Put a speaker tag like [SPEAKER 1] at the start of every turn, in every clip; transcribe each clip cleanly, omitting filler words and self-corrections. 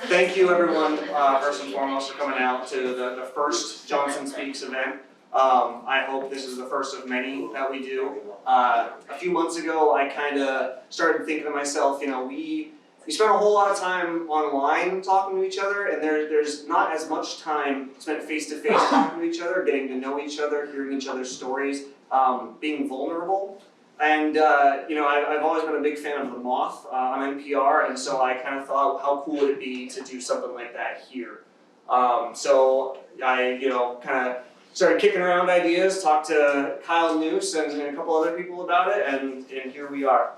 [SPEAKER 1] thank you everyone, first and foremost, for coming out to the first Johnson Speaks event. I hope this is the first of many that we do. A few months ago, I kind of started thinking to myself, you know, we spend a whole lot of time online talking to each other, and there's not as much time spent face-to-face talking to each other, getting to know each other, hearing each other's stories, being vulnerable. And you know, I've always been a big fan of The Moth on NPR, and so I kind of thought, how cool would it be to do something like that here? So I, you know, kind of started kicking around ideas, talked to Kyle Noose and a couple other people about it, and here we are.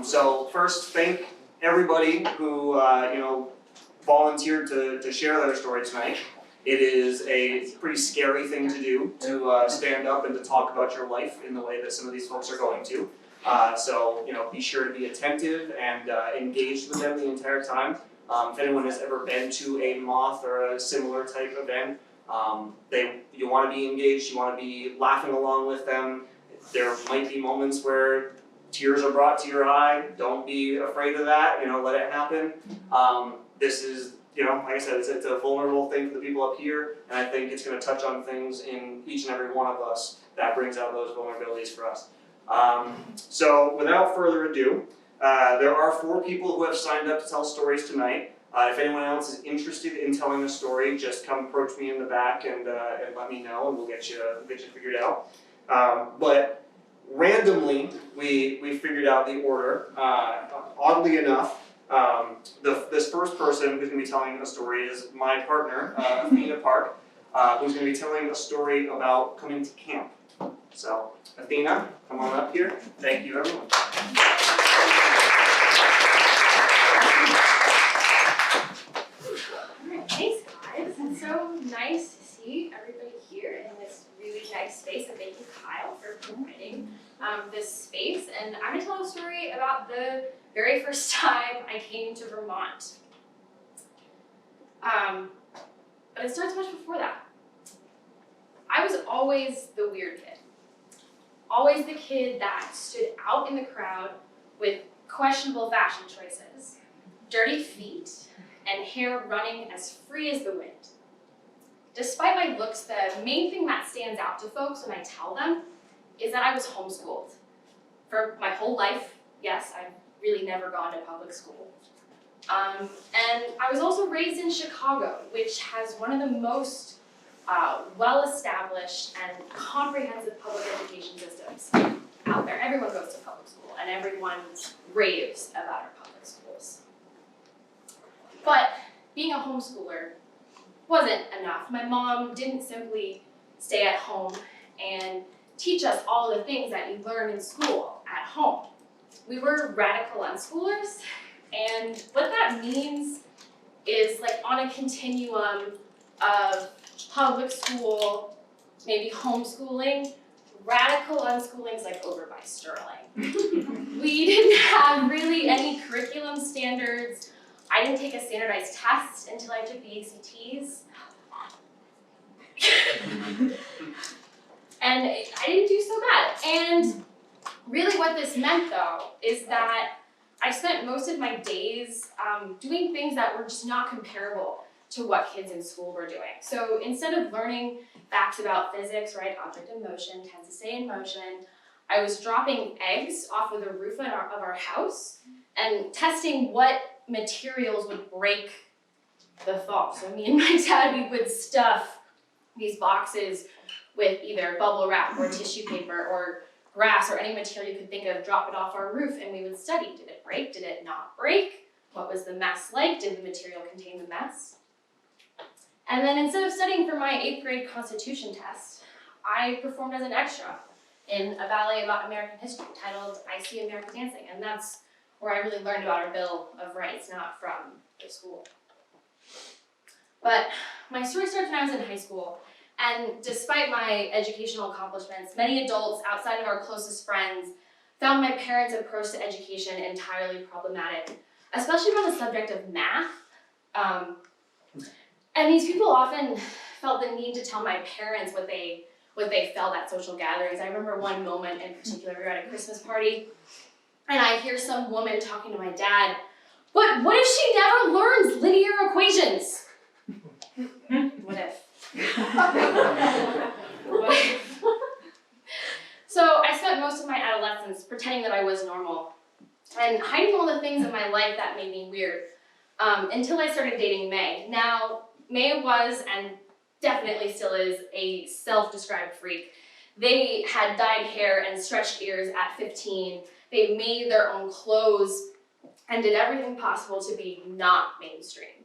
[SPEAKER 1] So first, thank everybody who you know, volunteered to share their story tonight. It is a pretty scary thing to do, to stand up and to talk about your life in the way that some of these folks are going to. So, you know, be sure to be attentive and engaged with them the entire time. If anyone has ever been to a Moth or a similar type event, you want to be engaged, you want to be laughing along with them. There might be moments where tears are brought to your eye. Don't be afraid of that, you know, let it happen. This is, you know, like I said, it's a vulnerable thing for the people up here, and I think it's going to touch on things in each and every one of us that brings out those vulnerabilities for us. So without further ado, there are 4 people who have signed up to tell stories tonight. If anyone else is interested in telling a story, just come approach me in the back and let me know, and we'll get you figured out. But randomly, we figured out the order. Oddly enough, this first person who's going to be telling a story is my partner, Athena Parke, who's going to be telling a story about coming to camp. So, Athena, come on up here. Thank you, everyone.
[SPEAKER 2] Thanks, guys. It's so nice to see everybody here in this really nice space, and thank you, Kyle, for providing this space. And I'm going to tell a story about the very first time I came to Vermont. But it starts much before that. I was always the weird kid. Always the kid that stood out in the crowd with questionable fashion choices, dirty feet, and hair running as free as the wind. Despite my looks, the main thing that stands out to folks when I tell them is that I was homeschooled. For my whole life, yes, I've really never gone to public school. And I was also raised in Chicago, which has one of the most well-established and comprehensive public education systems out there. Everyone goes to public school, and everyone raves about our public schools. But being a homeschooler wasn't enough. My mom didn't simply stay at home and teach us all the things that you learn in school at home. We were radical unschoolers, and what that means is, like, on a continuum of public school, maybe homeschooling, radical unschooling's like over by Sterling. We didn't have really any curriculum standards. I didn't take a standardized test until I took the ACTs. And I didn't do so bad. And really what this meant, though, is that I spent most of my days doing things that were just not comparable to what kids in school were doing. So instead of learning facts about physics, right, object in motion tends to stay in motion, I was dropping eggs off of the roof of our house and testing what materials would break the thaw. So me and my dad, we would stuff these boxes with either bubble wrap or tissue paper or grass or any material you could think of, drop it off our roof, and we would study. Did it break? Did it not break? What was the mess like? Did the material contain the mess? And then instead of studying for my 8th grade constitution test, I performed as an extra in a ballet about American history titled I See American Dancing, and that's where I really learned about our Bill of Rights, not from the school. But my story starts when I was in high school, and despite my educational accomplishments, many adults outside of our closest friends found my parents' approach to education entirely problematic, especially around the subject of math. And these people often felt the need to tell my parents what they felt at social gatherings. I remember one moment in particular, we were at a Christmas party, and I hear some woman talking to my dad But what if she never learns linear equations? What if? What if? So I spent most of my adolescence pretending that I was normal and hiding all the things in my life that made me weird until I started dating May. Now, May was and definitely still is a self-described freak. They had dyed hair and stretched ears at 15. They made their own clothes and did everything possible to be not mainstream.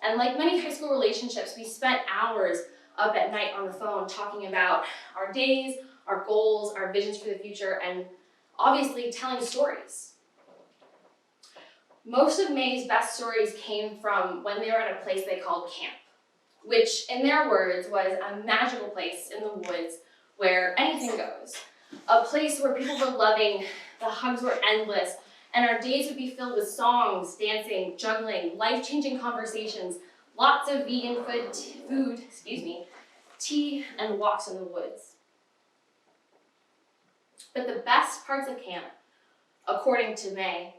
[SPEAKER 2] And like many high school relationships, we spent hours up at night on the phone talking about our days, our goals, our visions for the future, and obviously telling stories. Most of May's best stories came from when they were at a place they called camp, which in their words was a magical place in the woods where anything goes. A place where people were loving, the hugs were endless, and our days would be filled with songs, dancing, juggling, life-changing conversations, lots of vegan food, tea, and walks in the woods. But the best parts of camp, according to May,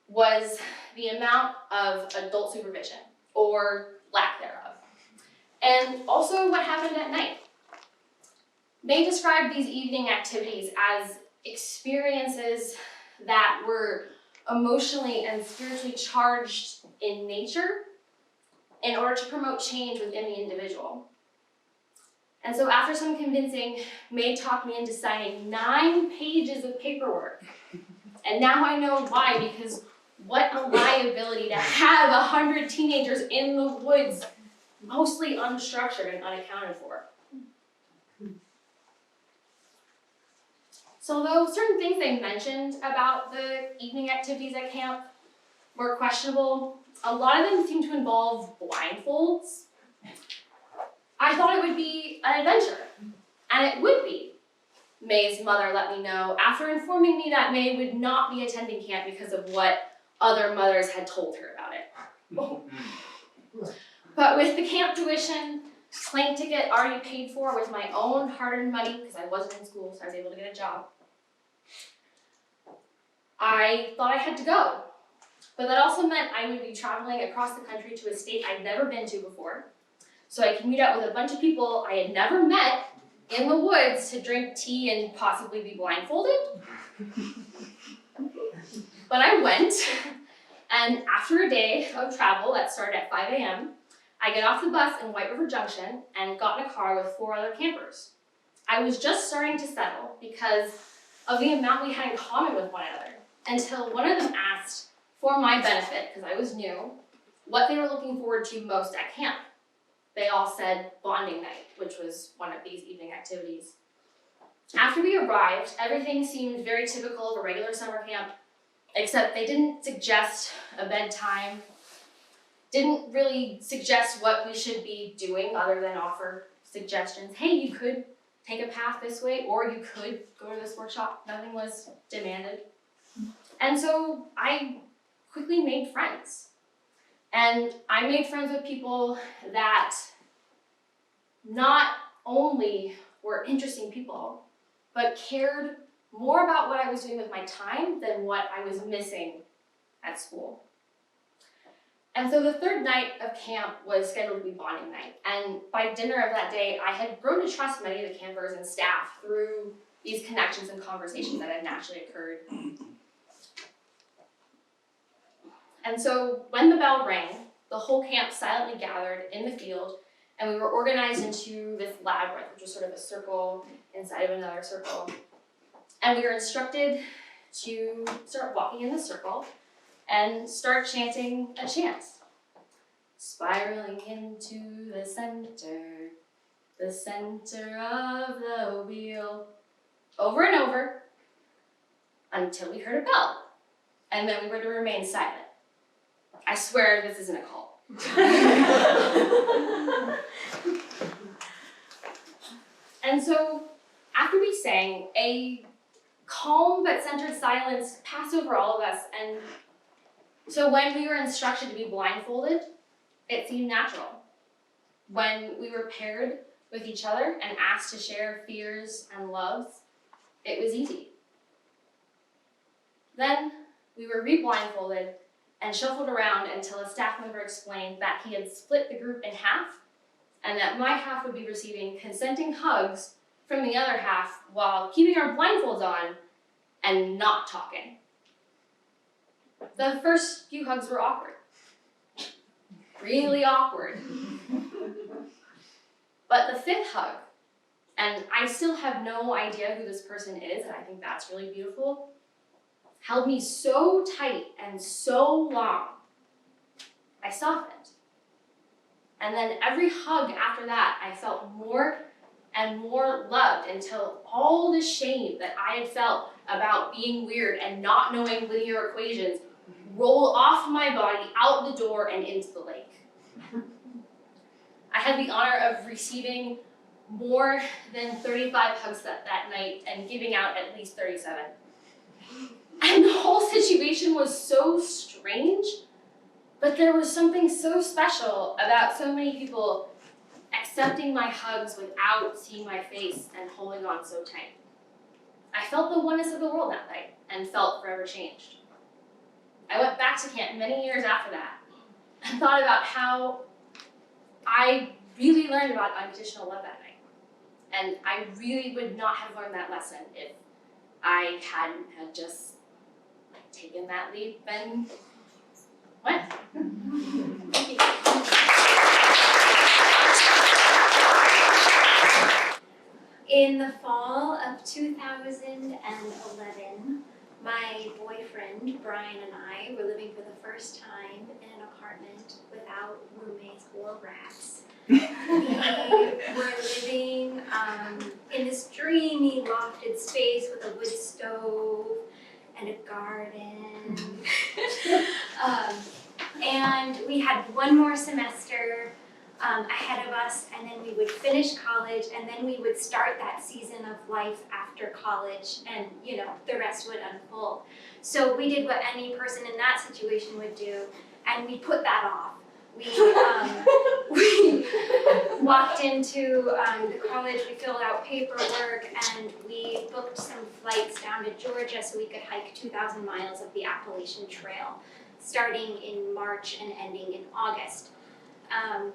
[SPEAKER 2] was the amount of adult supervision, or lack thereof, and also what happened at night. May described these evening activities as experiences that were emotionally and spiritually charged in nature in order to promote change within the individual. And so after some convincing, May talked me into signing 9 pages of paperwork. And now I know why, because what a liability to have 100 teenagers in the woods, mostly unstructured and unaccounted for. So though certain things they mentioned about the evening activities at camp were questionable, a lot of them seemed to involve blindfolds. I thought it would be an adventure, and it would be. May's mother let me know after informing me that May would not be attending camp because of what other mothers had told her about it. But with the camp tuition, plane ticket already paid for with my own hard-earned money, because I wasn't in school, so I was able to get a job, I thought I had to go. But that also meant I would be traveling across the country to a state I'd never been to before. So I could meet up with a bunch of people I had never met in the woods to drink tea and possibly be blindfolded. But I went, and after a day of travel that started at 5 a.m., I get off the bus in White River Junction and got in a car with 4 other campers. I was just starting to settle because of the amount we had in common with one another, until one of them asked, for my benefit, because I was new, what they were looking forward to most at camp. They all said bonding night, which was one of these evening activities. After we arrived, everything seemed very typical of a regular summer camp, except they didn't suggest a bedtime, didn't really suggest what we should be doing other than offer suggestions. Hey, you could take a path this way, or you could go to this workshop. Nothing was demanded. And so I quickly made friends. And I made friends with people that not only were interesting people, but cared more about what I was doing with my time than what I was missing at school. And so the third night of camp was scheduled to be bonding night. And by dinner of that day, I had grown to trust many of the campers and staff through these connections and conversations that had naturally occurred. And so when the bell rang, the whole camp silently gathered in the field, and we were organized into this labyrinth, which was sort of a circle inside of another circle. And we were instructed to start walking in the circle and start chanting a chant. Spiraling into the center of the wheel. Over and over, until we heard a bell. And then we were to remain silent. I swear this isn't a cult. And so, after we sang, a calm but centered silence passed over all of us, and so when we were instructed to be blindfolded, it seemed natural. When we were paired with each other and asked to share fears and loves, it was easy. Then we were re-blindfolded and shuffled around until a staff member explained that he had split the group in half and that my half would be receiving consenting hugs from the other half while keeping our blindfolds on and not talking. The first few hugs were awkward. Really awkward. But the fifth hug, and I still have no idea who this person is, and I think that's really beautiful, held me so tight and so long, I softened. And then every hug after that, I felt more and more loved until all the shame that I had felt about being weird and not knowing linear equations rolled off my body, out the door, and into the lake. I had the honor of receiving more than 35 hugs that night and giving out at least 37. And the whole situation was so strange, but there was something so special about so many people accepting my hugs without seeing my face and holding on so tight. I felt the oneness of the world that night and felt forever changed. I went back to camp many years after that and thought about how I really learned about unconditional love that night. And I really would not have learned that lesson if I hadn't had just taken that leap and went. Thank you.
[SPEAKER 3] In the fall of 2011, my boyfriend, Brian, and I were living for the first time in an apartment without roommates or rats. We were living in this dreamy lofted space with a wood stove and a garden. And we had one more semester ahead of us, and then we would finish college, and then we would start that season of life after college, and the rest would unfold. So we did what any person in that situation would do, and we put that off. We walked into the college, we filled out paperwork, and we booked some flights down to Georgia so we could hike 2,000 miles of the Appalachian Trail, starting in March and ending in August.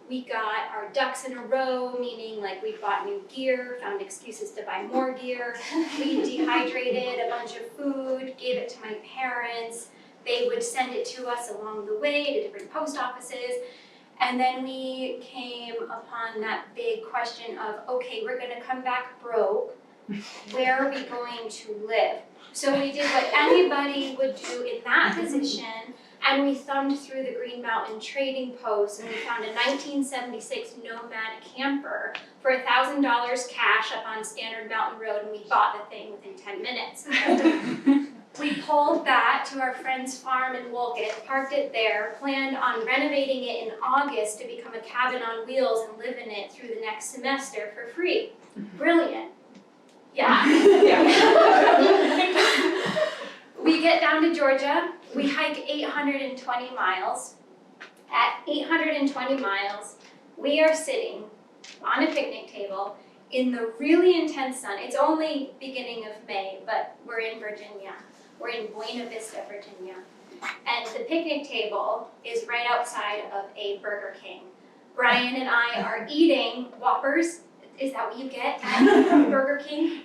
[SPEAKER 3] We got our ducks in a row, meaning we bought new gear, found excuses to buy more gear. We dehydrated a bunch of food, gave it to my parents. They would send it to us along the way to different post offices. And then we came upon that big question of, okay, we're gonna come back broke. Where are we going to live? So we did what anybody would do in that position, and we thumbed through the Green Mountain Trading Post, and we found a 1976 Nomad camper for $1,000 cash up on Standard Mountain Road, and we bought the thing within 10 minutes. We pulled that to our friend's farm in Wolcott, parked it there, planned on renovating it in August to become a cabin on wheels and live in it through the next semester for free. Brilliant. Yeah. We get down to Georgia, we hike 820 miles. At 820 miles, we are sitting on a picnic table in the really intense sun. It's only beginning of May, but we're in Virginia. We're in Buena Vista, Virginia. And the picnic table is right outside of a Burger King. Brian and I are eating Whoppers, is that what you get at Burger King?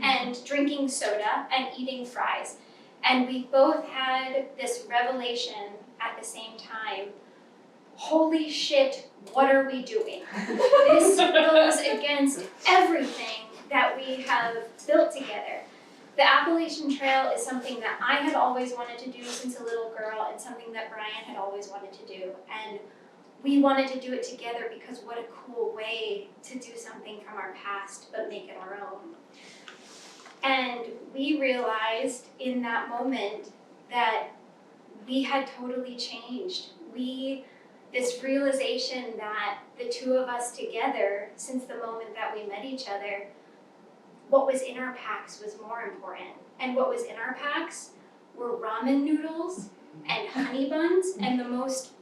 [SPEAKER 3] And drinking soda and eating fries. And we both had this revelation at the same time. Holy shit, what are we doing? This goes against everything that we have built together. The Appalachian Trail is something that I had always wanted to do since a little girl, and something that Brian had always wanted to do. And we wanted to do it together because what a cool way to do something from our past but make it our own. And we realized in that moment that we had totally changed. This realization that the two of us together, since the moment that we met each other, what was in our packs was more important. And what was in our packs were ramen noodles and honey buns and the most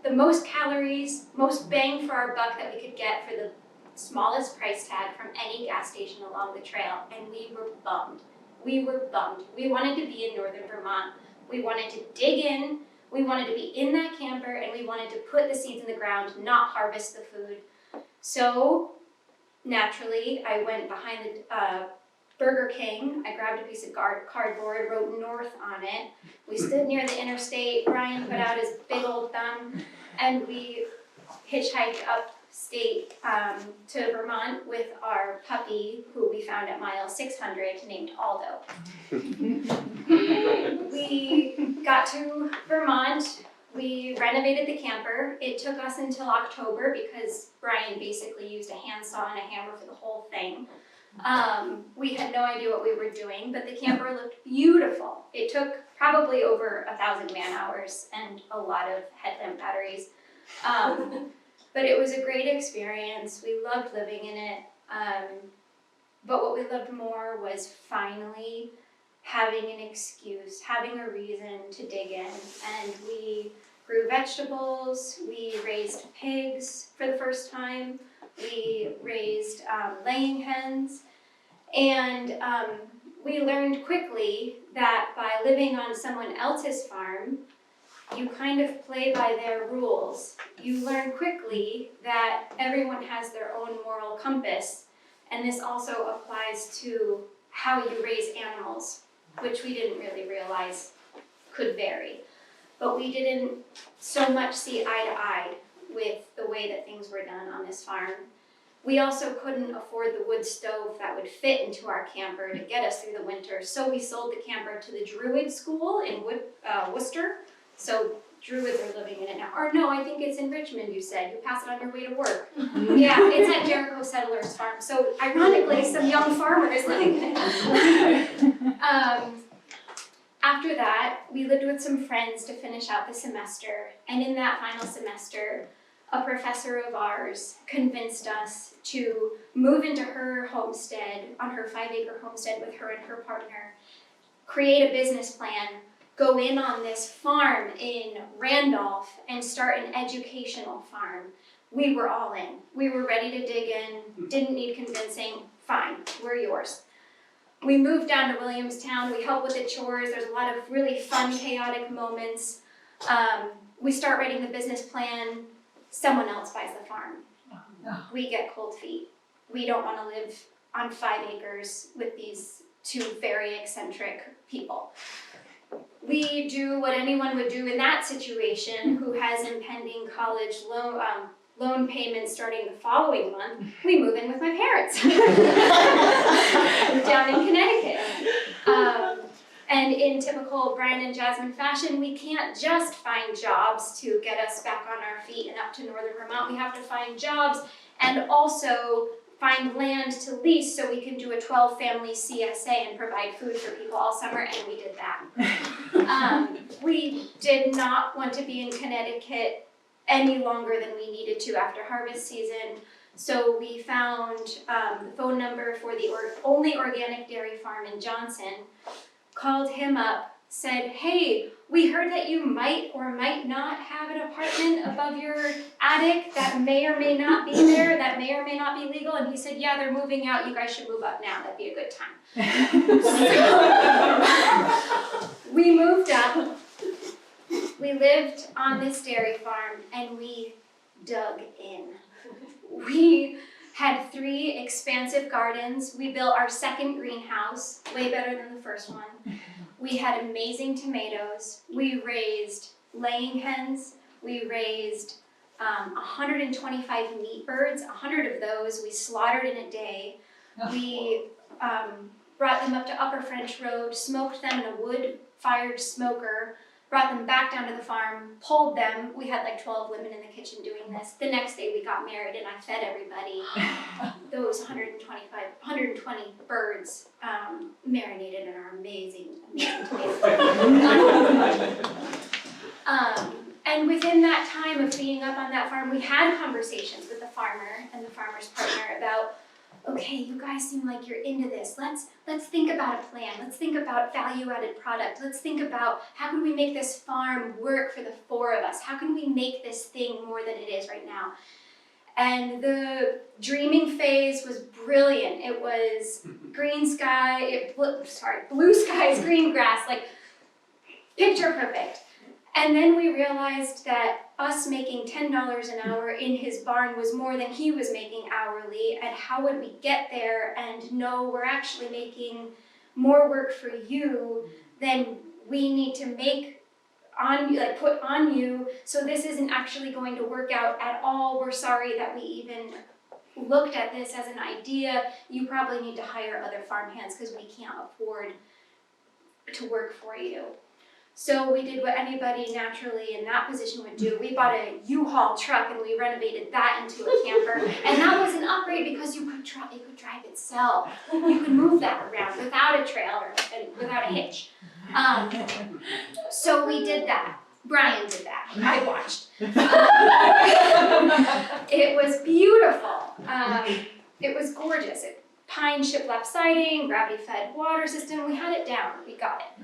[SPEAKER 3] calories, most bang for our buck that we could get for the smallest price tag from any gas station along the trail. And we were bummed. We were bummed. We wanted to be in northern Vermont. We wanted to dig in. We wanted to be in that camper and we wanted to put the seeds in the ground, not harvest the food. So naturally, I went behind the Burger King. I grabbed a piece of cardboard, wrote North on it. We stood near the interstate. Brian put out his big old thumb, and we hitchhiked upstate to Vermont with our puppy, who we found at mile 600, named Aldo. We got to Vermont. We renovated the camper. It took us until October because Brian basically used a handsaw and a hammer for the whole thing. We had no idea what we were doing, but the camper looked beautiful. It took probably over 1,000 man-hours and a lot of headlamp batteries. But it was a great experience. We loved living in it. But what we loved more was finally having an excuse, having a reason to dig in. And we grew vegetables, we raised pigs for the first time, we raised laying hens, and we learned quickly that by living on someone else's farm, you kind of play by their rules. You learn quickly that everyone has their own moral compass, and this also applies to how you raise animals, which we didn't really realize could vary. But we didn't so much see eye to eye with the way that things were done on this farm. We also couldn't afford the wood stove that would fit into our camper to get us through the winter, so we sold the camper to the Druid school in Worcester. So Druids are living in it now. Or no, I think it's in Richmond, you said. You pass it on your way to work. Yeah, it's at Jericho Settlers Farm. So ironically, some young farmers living in it. After that, we lived with some friends to finish out the semester. And in that final semester, a professor of ours convinced us to move into her homestead, on her 5-acre homestead with her and her partner, create a business plan, go in on this farm in Randolph and start an educational farm. We were all in. We were ready to dig in, didn't need convincing. Fine, we're yours. We moved down to Williamstown. We help with the chores. There's a lot of really fun, chaotic moments. We start writing the business plan. Someone else buys the farm. We get cold feet. We don't want to live on 5 acres with these two very eccentric people. We do what anyone would do in that situation who has impending college loan payments starting the following month. We move in with my parents down in Connecticut. And in typical Brian and Jasmine fashion, we can't just find jobs to get us back on our feet and up to northern Vermont. We have to find jobs and also find land to lease so we can do a 12-family CSA and provide food for people all summer, and we did that. We did not want to be in Connecticut any longer than we needed to after harvest season, so we found the phone number for the only organic dairy farm in Johnson, called him up, said, hey, we heard that you might or might not have an apartment above your attic that may or may not be there, that may or may not be legal. And he said, yeah, they're moving out. You guys should move up now. That'd be a good time. So, we moved up. We lived on this dairy farm and we dug in. We had 3 expansive gardens. We built our second greenhouse, way better than the first one. We had amazing tomatoes. We raised laying hens. We raised 125 meat birds. 100 of those we slaughtered in a day. We brought them up to Upper French Road, smoked them in a wood-fired smoker, brought them back down to the farm, pulled them. We had like 12 women in the kitchen doing this. The next day we got married and I fed everybody. Those 120 birds marinated in our amazing tomatoes. And within that time of being up on that farm, we had conversations with the farmer and the farmer's partner about, okay, you guys seem like you're into this. Let's think about a plan. Let's think about value-added product. Let's think about how can we make this farm work for the 4 of us? How can we make this thing more than it is right now? And the dreaming phase was brilliant. It was blue skies, green grass, like picture perfect. And then we realized that us making $10 an hour in his barn was more than he was making hourly, and how would we get there and know we're actually making more work for you than we need to make on, like put on you, so this isn't actually going to work out at all. We're sorry that we even looked at this as an idea. You probably need to hire other farmhands because we can't afford to work for you. So we did what anybody naturally in that position would do. We bought a U-Haul truck and we renovated that into a camper. And that was an upgrade because it could drive itself. You could move that around without a trailer and without a hitch. So we did that. Brian did that. I watched. It was beautiful. It was gorgeous. Pine shiplap siding, gravity-fed water system. We had it down. We got it.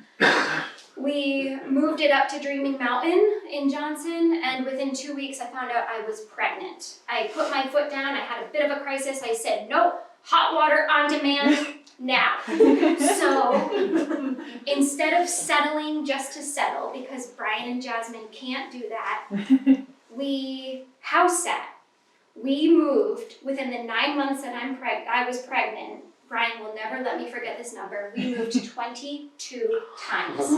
[SPEAKER 3] We moved it up to Dreaming Mountain in Johnson, and within 2 weeks I found out I was pregnant. I put my foot down. I had a bit of a crisis. I said, nope, hot water on demand now. So instead of settling just to settle, because Brian and Jasmine can't do that, we house sat. We moved within the 9 months that I was pregnant. Brian will never let me forget this number. We moved 22 times. We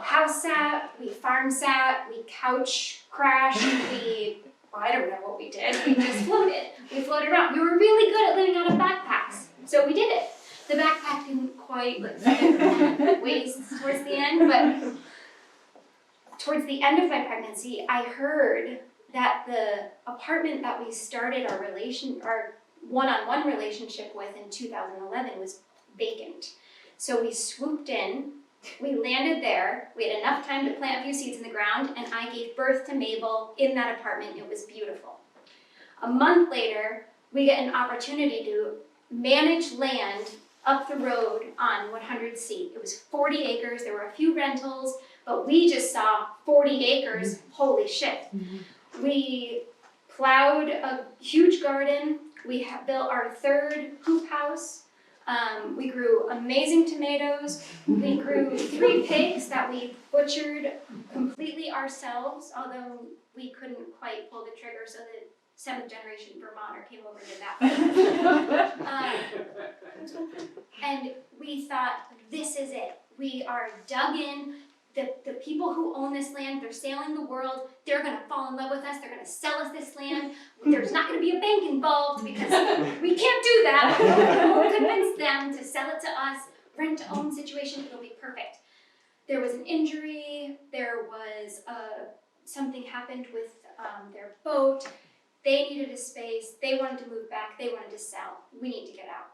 [SPEAKER 3] house sat, we farm sat, we couch crashed, I don't know what we did. We just floated. We floated around. We were really good at living out of backpacks, so we did it. The backpack didn't quite fit waist towards the end, but towards the end of my pregnancy, I heard that the apartment that we started our one-on-one relationship with in 2011 was vacant. So we swooped in, we landed there, we had enough time to plant a few seeds in the ground, and I gave birth to Mabel in that apartment. It was beautiful. A month later, we get an opportunity to manage land up the road on 100C. It was 40 acres, there were a few rentals, but we just saw 40 acres, holy shit. We plowed a huge garden. We built our third hoop house. We grew amazing tomatoes. We grew 3 pigs that we butchered completely ourselves, although we couldn't quite pull the trigger, so the 7th generation Vermonter came over and did that. And we thought, this is it. We are dug in. The people who own this land, they're sailing the world, they're gonna fall in love with us, they're gonna sell us this land. There's not gonna be a bank involved because we can't do that. We'll convince them to sell it to us, rent to own situation, it'll be perfect. There was an injury, there was something happened with their boat, they needed a space, they wanted to move back, they wanted to sell, we need to get out.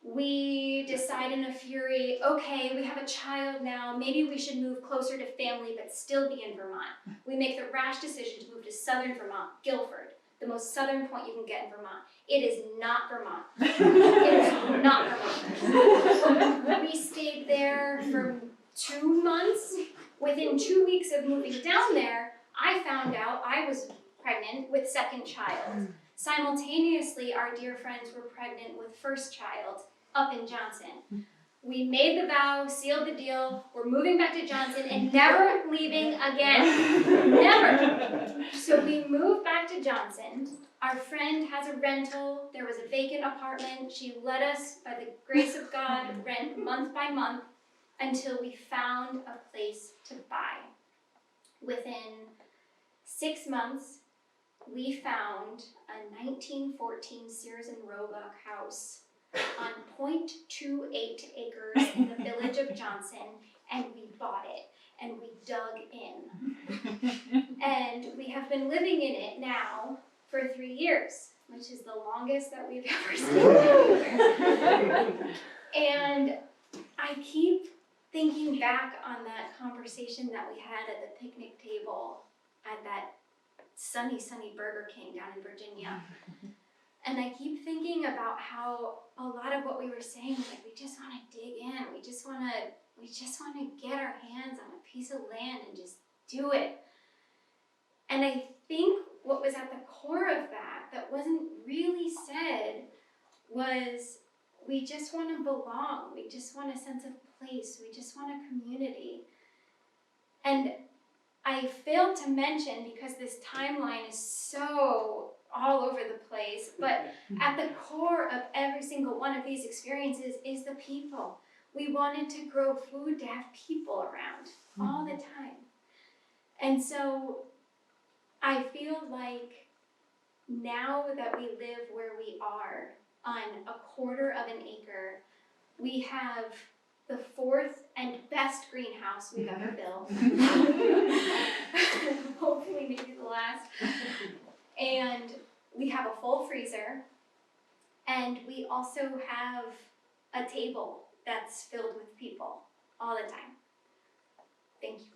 [SPEAKER 3] We decide in a fury, okay, we have a child now, maybe we should move closer to family but still be in Vermont. We make the rash decision to move to southern Vermont, Guilford, the most southern point you can get in Vermont. It is not Vermont. It is not Vermont. We stayed there for 2 months. Within 2 weeks of moving down there, I found out I was pregnant with second child. Simultaneously, our dear friends were pregnant with first child up in Johnson. We made the vow, sealed the deal, we're moving back to Johnson and never leaving again. Never. So we moved back to Johnson. Our friend has a rental. There was a vacant apartment. She let us, by the grace of God, rent month by month until we found a place to buy. Within 6 months, we found a 1914 Sears and Roebuck house on 0.28 acres in the village of Johnson, and we bought it, and we dug in. And we have been living in it now for 3 years, which is the longest that we've ever stayed anywhere. And I keep thinking back on that conversation that we had at the picnic table at that sunny Burger King down in Virginia. And I keep thinking about how a lot of what we were saying was like, we just want to dig in. We just want to get our hands on a piece of land and just do it. And I think what was at the core of that wasn't really said was we just want to belong. We just want a sense of place. We just want a community. And I failed to mention, because this timeline is so all over the place, but at the core of every single one of these experiences is the people. We wanted to grow food to have people around all the time. And so I feel like now that we live where we are on a quarter of an acre, we have the 4th and best greenhouse we've ever built. Hopefully maybe the last. And we have a full freezer, and we also have a table that's filled with people all the time. Thank you.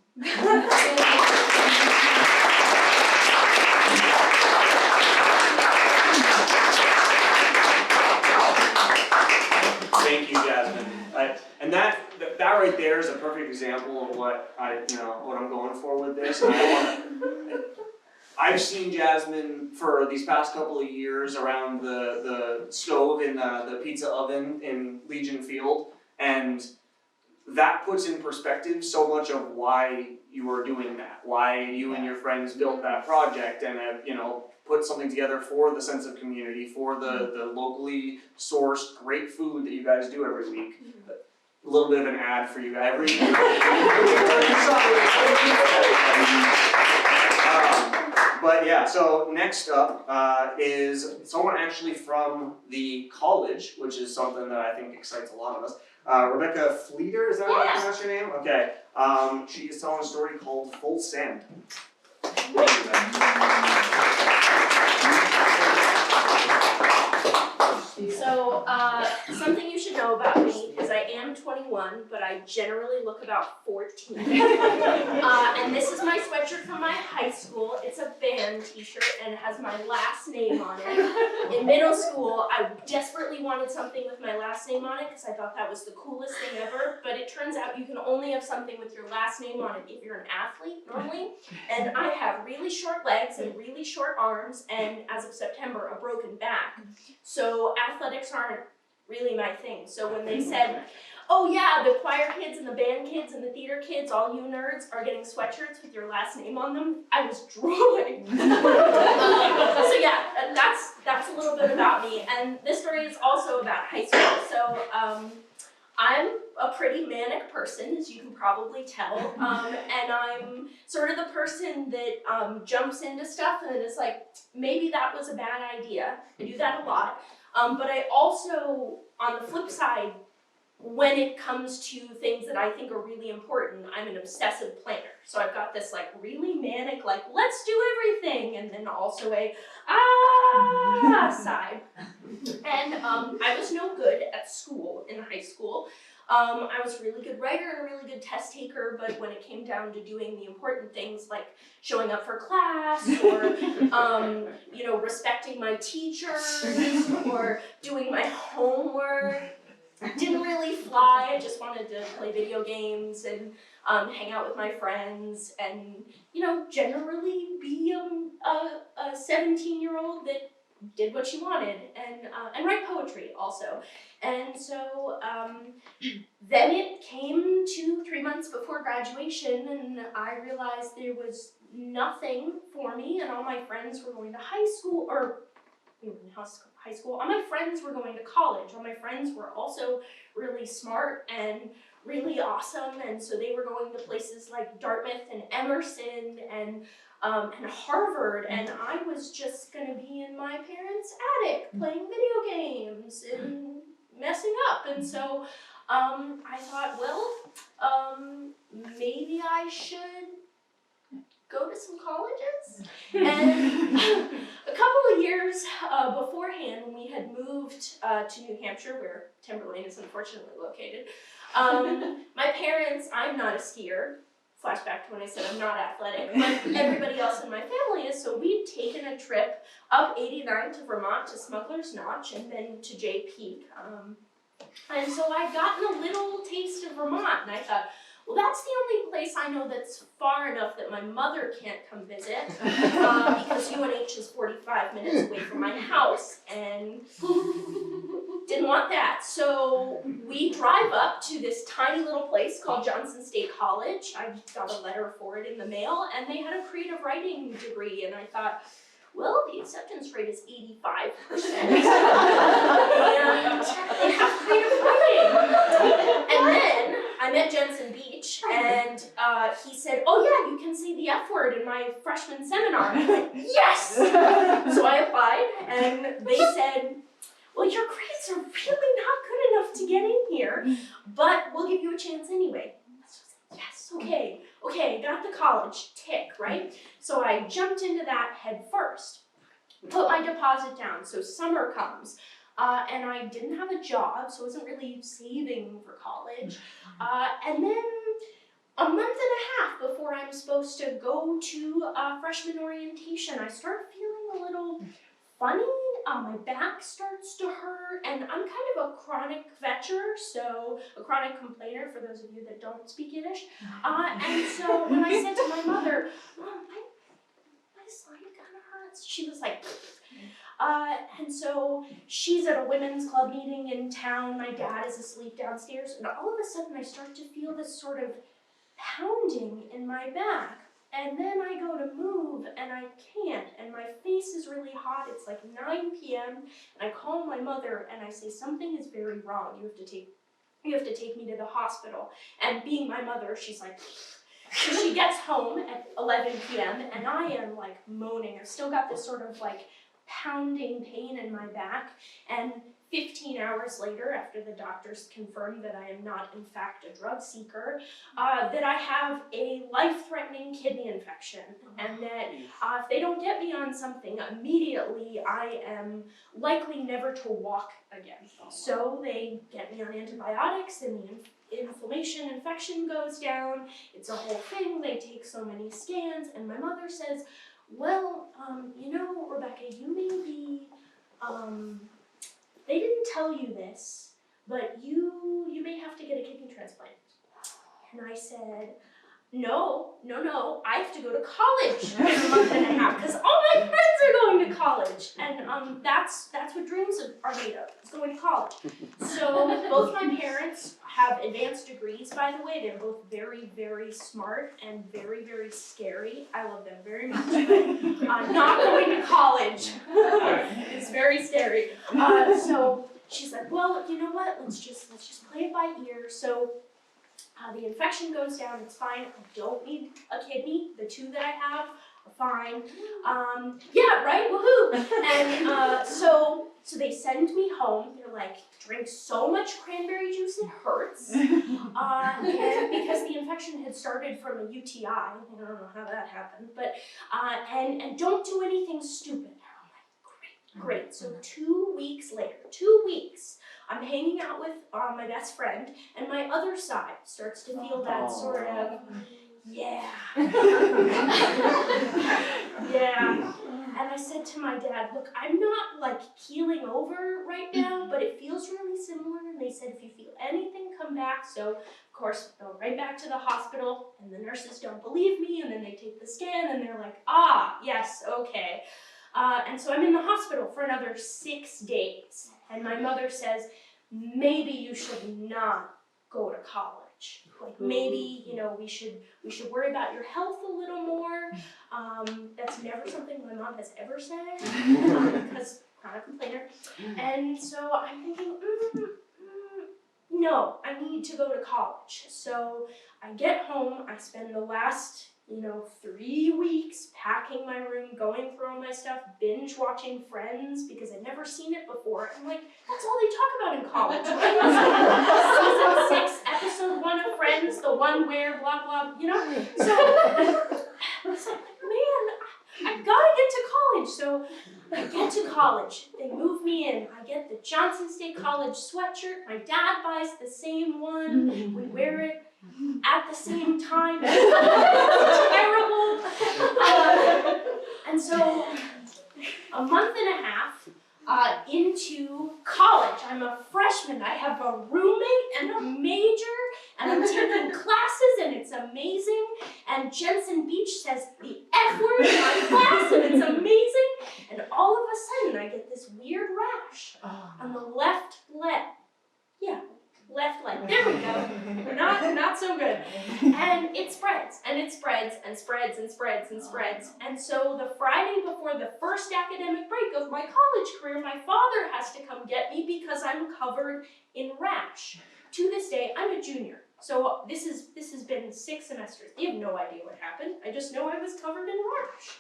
[SPEAKER 1] Thank you, Jasmine. And that right there is a perfect example of what I'm going for with this. I've seen Jasmine for these past couple of years around the stove in the pizza oven in Legion Field, and that puts in perspective so much of why you are doing that, why you and your friends built that project, and have, put something together for the sense of community, for the locally sourced great food that you guys do every week. A little bit of an ad for you guys. But yeah, so next up is someone actually from the college, which is something that I think excites a lot of us. Rebecca Flieder, is that how you pronounce your name? Okay. She is telling a story called Full Send.
[SPEAKER 4] So, something you should know about me is I am 21, but I generally look about 14. And this is my sweatshirt from my high school. It's a band t-shirt and it has my last name on it. In middle school, I desperately wanted something with my last name on it because I thought that was the coolest thing ever, but it turns out you can only have something with your last name on it if you're an athlete normally. And I have really short legs and really short arms, and as of September, a broken back. So athletics aren't really my thing. So when they said, oh yeah, the choir kids and the band kids and the theater kids, all you nerds are getting sweatshirts with your last name on them, I was drooling. So yeah, that's a little bit about me. And this story is also about high school. So I'm a pretty manic person, as you can probably tell, and I'm sort of the person that jumps into stuff and is like, maybe that was a bad idea. I do that a lot. But I also, on the flip side, when it comes to things that I think are really important, I'm an obsessive planner. So I've got this like really manic, like let's do everything, and then also a side. And I was no good at school in high school. I was a really good writer and a really good test taker, but when it came down to doing the important things like showing up for class or, respecting my teachers or doing my homework, didn't really fly. I just wanted to play video games and hang out with my friends and, generally be a 17-year-old that did what she wanted and write poetry also. And so then it came to 3 months before graduation, and I realized there was nothing for me, and all my friends were going to high school, all my friends were going to college, all my friends were also really smart and really awesome, and so they were going to places like Dartmouth and Emerson and Harvard, and I was just gonna be in my parents' attic playing video games and messing up. And so I thought, maybe I should go to some colleges. And a couple of years beforehand, when we had moved to New Hampshire, where Timberlane is unfortunately located, my parents, I'm not a skier, flashback to when I said I'm not athletic, but everybody else in my family is, so we'd taken a trip up 89 to Vermont to Smuggler's Notch and then to Jay Peak. And so I'd gotten a little taste of Vermont, and I thought, well, that's the only place I know that's far enough that my mother can't come visit, because UNH is 45 minutes away from my house, and didn't want that. So we drive up up to this tiny little place called Johnson State College. I got a letter for it in the mail, and they had a creative writing degree, and I thought, well, the acceptance rate is 85%. And they have creative writing. And then I met Jensen Beach, and he said, oh yeah, you can say the F word in my freshman seminar. And I went, yes! So I applied, and they said, well, your grades are really not good enough to get in here, but we'll give you a chance anyway. So I said, yes, okay, got the college, tick, right? So I jumped into that head first, put my deposit down, so summer comes, and I didn't have a job, so I wasn't really saving for college, and then a month and a half before I'm supposed to go to freshman orientation, I start feeling a little funny. My back starts to hurt, and I'm kind of a chronic vetcher, so a chronic complainer for those of you that don't speak Yiddish. And so when I said to my mother, Mom, my spine kind of hurts, she was like, and so she's at a women's club meeting in town, my dad is asleep downstairs, and all of a sudden I start to feel this sort of pounding in my back. And then I go to move, and I can't, and my face is really hot. It's like 9 p.m., and I call my mother, and I say, something is very wrong. You have to take me to the hospital. And being my mother, she's like, so she gets home at 11 p.m., and I am like moaning. I've still got this sort of like pounding pain in my back, and 15 hours later, after the doctors confirmed that I am not, in fact, a drug seeker, that I have a life-threatening kidney infection, and that if they don't get me on something immediately, I am likely never to walk again. So they get me on antibiotics, and the infection goes down. It's a whole thing. They take so many scans, and my mother says, well, you know, Rebecca, you may be, they didn't tell you this, but you may have to get a kidney transplant. And I said, no, I have to go to college in a month and a half, because all my friends are going to college. And that's what dreams are made of, is going to college. So both my parents have advanced degrees, by the way. They're both very, very smart and very, very scary. I love them very much, but not going to college is very scary. So she's like, well, you know what? Let's just play it by ear. So the infection goes down. It's fine. I don't need a kidney. The 2 that I have are fine. Yeah, right? Woohoo! And so they send me home. They're like, drink so much cranberry juice it hurts. And because the infection had started from a UTI. I don't know how that happened, but and don't do anything stupid. I'm like, great. So 2 weeks later, 2 weeks, I'm hanging out with my best friend, and my other side starts to feel that sort of, yeah. Yeah. And I said to my dad, look, I'm not like keeling over right now, but it feels really similar. And they said, if you feel anything, come back. So, of course, go right back to the hospital, and the nurses don't believe me, and then they take the scan, and they're like, yes, okay. And so I'm in the hospital for another 6 days. And my mother says, maybe you should not go to college. Like maybe, you know, we should worry about your health a little more. That's never something my mom has ever said, because chronic complainer. And so I'm thinking, no, I need to go to college. So I get home, I spend the last 3 weeks packing my room, going through all my stuff, binge watching Friends because I'd never seen it before. I'm like, that's all they talk about in college, right? Season 6, episode 1 of Friends, the one where blah blah, So I was like, man, I gotta get to college. So I get to college. They move me in. I get the Johnson State College sweatshirt. My dad buys the same one. We wear it at the same time. It's terrible. And so a month and a half into college, I'm a freshman. I have a roommate and a major, and I'm taking classes, and it's amazing. And Jensen Beach says the F word in my class, and it's amazing. And all of a sudden, I get this weird rash on the left left leg. There we go. Not so good. And it spreads, and it spreads, and spreads, and spreads, and spreads. And so the Friday before the first academic break of my college career, my father has to come get me because I'm covered in rash. To this day, I'm a junior. So this has been 6 semesters. They have no idea what happened. I just know I was covered in rash.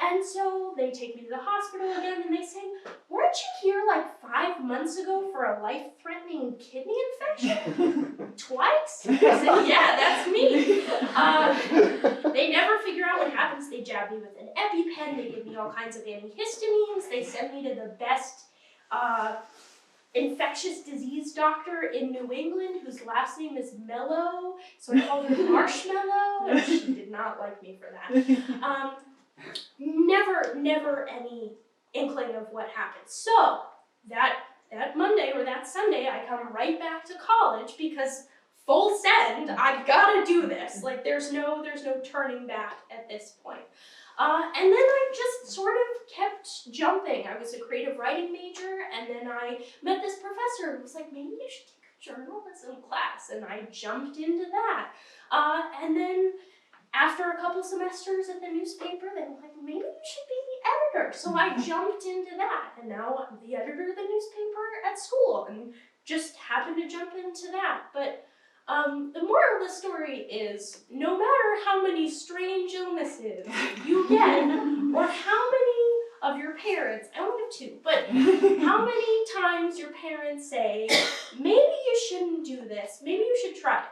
[SPEAKER 4] And so they take me to the hospital again and they say, weren't you here like 5 months ago for a life-threatening kidney infection? Twice? I said, yeah, that's me. They never figure out what happens. They jab me with an EpiPen. They give me all kinds of antihistamines. They send me to the best infectious disease doctor in New England whose last name is Mellow. So I called her Marshmallow and she did not like me for that. Never any inkling of what happened. So that Monday or that Sunday, I come right back to college because full send, I gotta do this. Like there's no turning back at this point. And then I just sort of kept jumping. I was a creative writing major, and then I met this professor who was like, maybe you should take a journalism class, and I jumped into that. And then after a couple semesters at the newspaper, they were like, maybe you should be the editor. So I jumped into that, and now I'm the editor of the newspaper at school, and just happened to jump into that. But the moral of the story is, no matter how many strange illnesses you get, or how many of your parents, I only have 2, but how many times your parents say, maybe you shouldn't do this, maybe you should try it,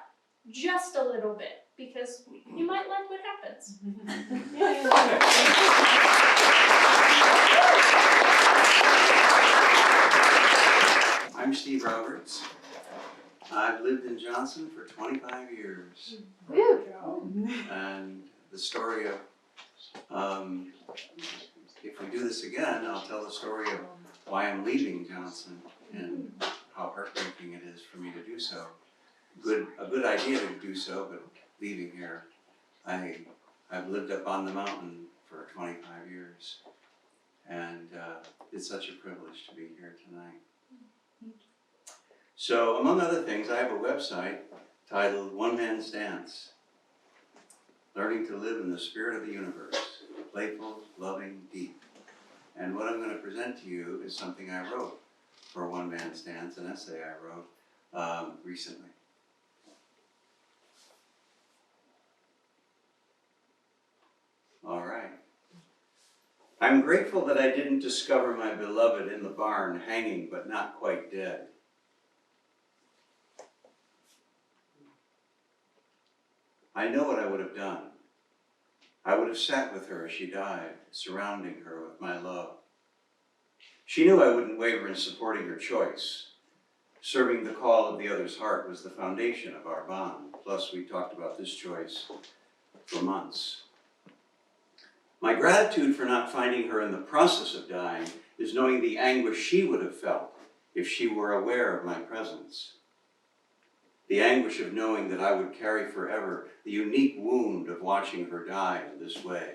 [SPEAKER 4] just a little bit, because you might like what happens.
[SPEAKER 5] I'm Steve Roberts. I've lived in Johnson for 25 years. And the story of, if we do this again, I'll tell the story of why I'm leaving Johnson and how heartbreaking it is for me to do so. A good idea to do so, but leaving here. I've lived up on the mountain for 25 years, and it's such a privilege to be here tonight. So, among other things, I have a website titled One Man's Dance, Learning to Live in the Spirit of the Universe, Playful, Loving, Deep. And what I'm going to present to you is something I wrote for One Man's Dance, an essay I wrote recently. All right. I'm grateful that I didn't discover my beloved in the barn, hanging but not quite dead. I know what I would have done. I would have sat with her as she died, surrounding her with my love. She knew I wouldn't waver in supporting her choice. Serving the call of the other's heart was the foundation of our bond. Plus, we talked about this choice for months. My gratitude for not finding her in the process of dying is knowing the anguish she would have felt if she were aware of my presence. The anguish of knowing that I would carry forever the unique wound of watching her die in this way.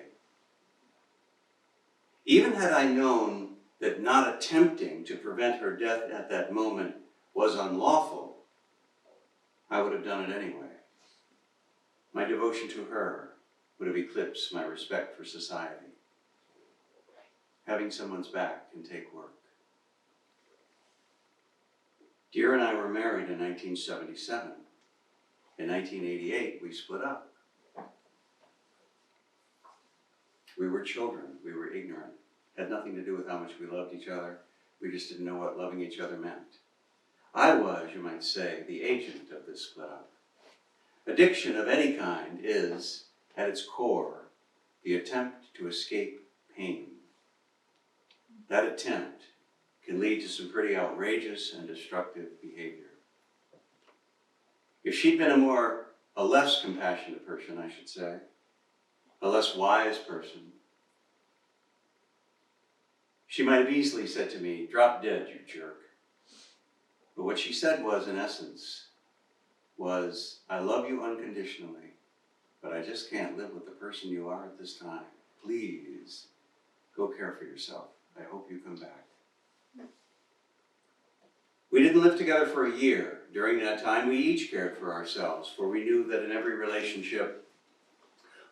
[SPEAKER 5] Even had I known that not attempting to prevent her death at that moment was unlawful, I would have done it anyway. My devotion to her would have eclipsed my respect for society. Having someone's back can take work. Dear and I were married in 1977. In 1988, we split up. We were children. We were ignorant. Had nothing to do with how much we loved each other. We just didn't know what loving each other meant. I was, you might say, the agent of this split up. Addiction of any kind is, at its core, the attempt to escape pain. That attempt can lead to some pretty outrageous and destructive behavior. If she'd been a less compassionate person, I should say, a less wise person, she might have easily said to me, "Drop dead, you jerk." But what she said was, in essence, "I love you unconditionally, but I just can't live with the person you are at this time. Please, go care for yourself. I hope you come back." We didn't live together for a year, during that time, we each cared for ourselves, for we knew that in every relationship,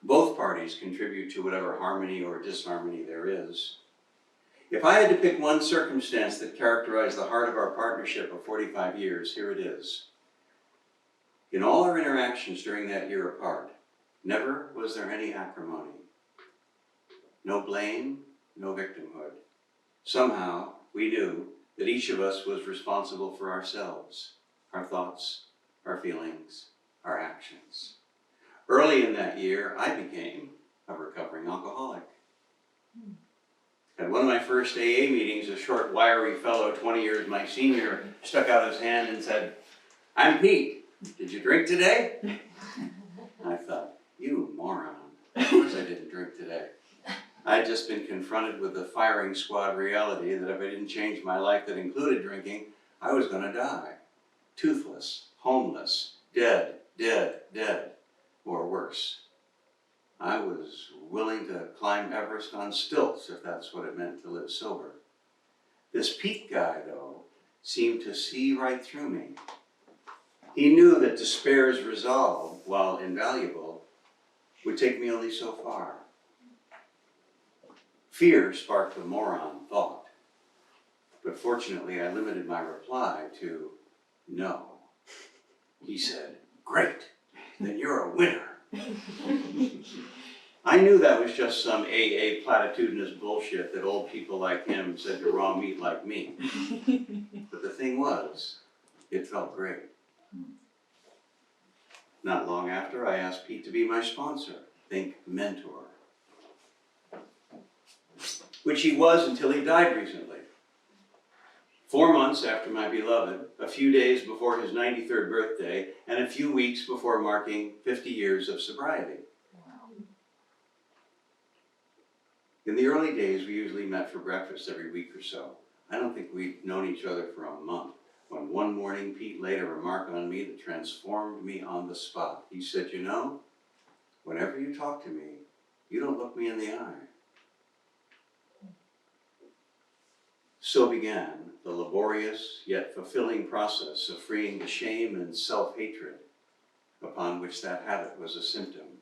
[SPEAKER 5] both parties contribute to whatever harmony or disharmony there is. If I had to pick one circumstance that characterized the heart of our partnership of 45 years, here it is. In all our interactions during that year apart, never was there any acrimony. No blame, no victimhood. Somehow, we knew that each of us was responsible for ourselves, our thoughts, our feelings, our actions. Early in that year, I became a recovering alcoholic. At one of my first AA meetings, a short, wiry fellow, 20 years my senior, stuck out his hand and said, "I'm Pete. Did you drink today?" I thought, you moron. Of course I didn't drink today. I had just been confronted with the firing squad reality that if I didn't change my life that included drinking, I was going to die. Toothless, homeless, dead, or worse. I was willing to climb Everest on stilts if that's what it meant to live sober. This Pete guy, though, seemed to see right through me. He knew that despair's resolve, while invaluable, would take me only so far. Fear sparked the moron thought, but fortunately I limited my reply to no. He said, "Great, then you're a winner." I knew that was just some AA platitudinous bullshit that old people like him said to raw meat like me. But the thing was, it felt great. Not long after, I asked Pete to be my sponsor, think mentor. Which he was until he died recently. 4 months after my beloved, a few days before his 93rd birthday, and a few weeks before marking 50 years of sobriety. In the early days, we usually met for breakfast every week or so. I don't think we'd known each other for a month, when one morning Pete laid a remark on me that transformed me on the spot. He said, "You know, whenever you talk to me, you don't look me in the eye." So began the laborious yet fulfilling process of freeing the shame and self-hatred upon which that habit was a symptom.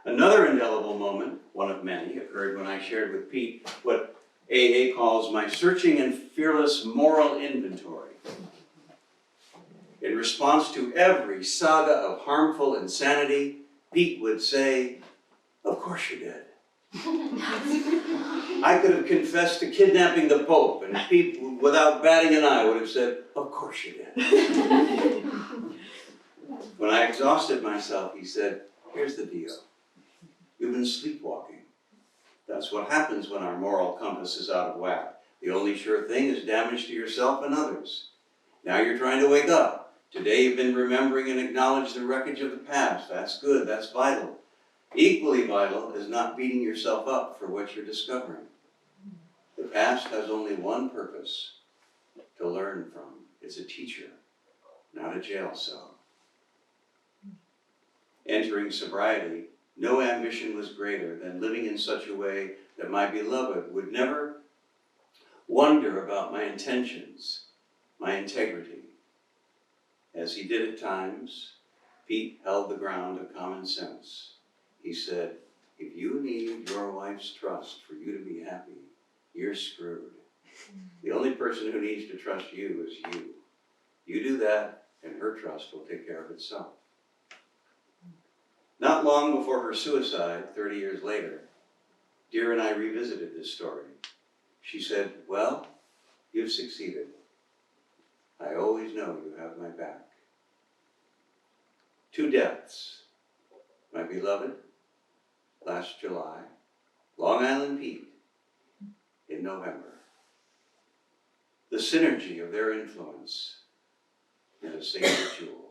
[SPEAKER 5] Another indelible moment, one of many, occurred when I shared with Pete what AA calls my searching and fearless moral inventory. In response to every saga of harmful insanity, Pete would say, "Of course you did." I could have confessed to kidnapping the Pope, and Pete, without batting an eye, would have said, "Of course you did." When I exhausted myself, he said, "Here's the deal. You've been sleepwalking. That's what happens when our moral compass is out of whack. The only sure thing is damage to yourself and others. Now you're trying to wake up. Today you've been remembering and acknowledge the wreckage of the past. That's good, that's vital. Equally vital is not beating yourself up for what you're discovering. The past has only one purpose, to learn from. It's a teacher, not a jail cell." Entering sobriety, no ambition was greater than living in such a way that my beloved would never wonder about my intentions, my integrity. As he did at times, Pete held the ground of common sense. He said, "If you need your wife's trust for you to be happy, you're screwed. The only person who needs to trust you is you. You do that, and her trust will take care of itself." Not long before her suicide, 30 years later, Dear and I revisited this story. She said, "Well, you've succeeded. I always know you have my back." 2 deaths. My beloved, last July, Long Island Pete, in November. The synergy of their influence is a sacred jewel.